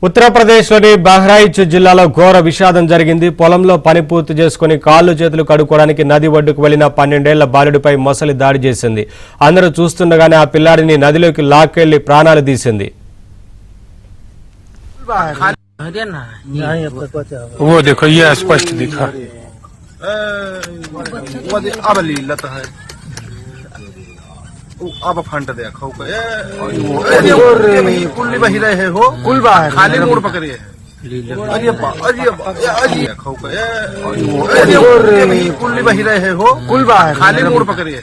ఉత్తరప్రదేశ్లోని బహ్రాయిచ్ జిల్లాలో ఘోర విషాదం జరిగింది. పొలంలో పని పూర్తి చేసుకుని కాళ్ళు చేతులు కడుక్కోవడానికి నది ఒడ్డుకు వెళ్లిన 12 ఏళ్ల బాలుడిపై మొసలి దాడి చేసింది. అందరూ చూస్తుండగానే ఆ పిల్లాడిని నదిలోకి లాక్కెళ్లి ప్రాణాలు తీసింది. वो देखो ये स्पष्ट दिखा अब फंट देखो कुल्ली बही रहे हो कुल खाली मोड़ पकड़िए कुल्ली बही रहे हो कुल खाली मोड़ पकड़िए.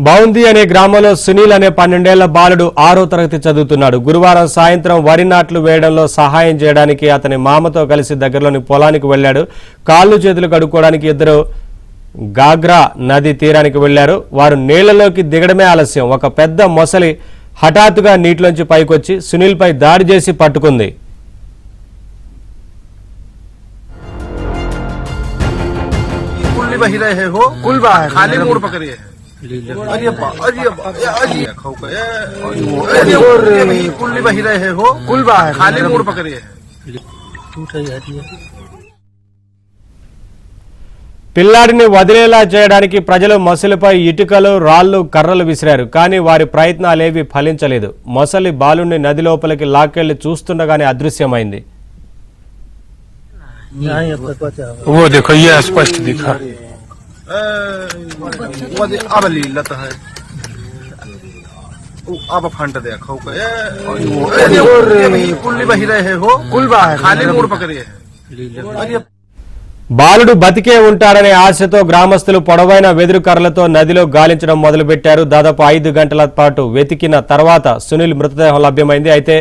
బౌంది అనే గ్రామంలో సునీల్ అనే 12 ఏళ్ల బాలుడు 6వ తరగతి చదువుతున్నాడు. గురువారం సాయంత్రం వరి నాట్లు వేయడంలో సహాయం చేయడానికి అతని మామతో కలిసి దగ్గరలోని పొలానికి వెళ్లాడు. కాళ్ళు చేతులు కడుక్కోవడానికి ఇద్దరు గాగ్రా నది తీరానికి వెళ్లారు. వారు నీళ్లలోకి దిగడమే ఆలస్యం. ఒక పెద్ద మొసలి హఠాత్తుగా నీటిలోంచి పైకొచ్చి సునీల్ పై దాడి చేసి పట్టుకుంది. कुल्ली बही रहे हो कुल खाली मोड़ पकड़िए. పిల్లాడిని వదిలేలా చేయడానికి ప్రజలు మొసలిపై ఇటుకలు రాళ్లు కర్రలు విసిరారు. కానీ వారి ప్రయత్నాలేవి ఫలించలేదు. మొసలి బాలుడిని నది లోపలికి లాక్కెళ్లి చూస్తుండగానే అదృశ్యమైంది. वो देखो ये स्पष्ट दिखा अब फंट देखो कुल्ली बही रहे हो कुल खाली मोड़ पकड़िए. బాలుడు బతికే ఉంటాడనే ఆశతో గ్రామస్తులు పొడవైన వెదురు కర్రలతో నదిలో గాలించడం మొదలుపెట్టారు. దాదాపు 5 గంటల పాటు వెతికిన తర్వాత సునీల్ మృతదేహం లభ్యమైంది. అయితే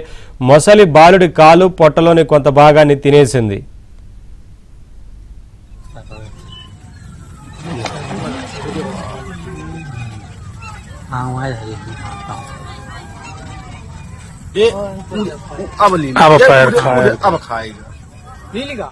మొసలి బాలుడి కాలు పొట్టలోని కొంత భాగాన్ని తినేసింది. अब पैर खाएगा.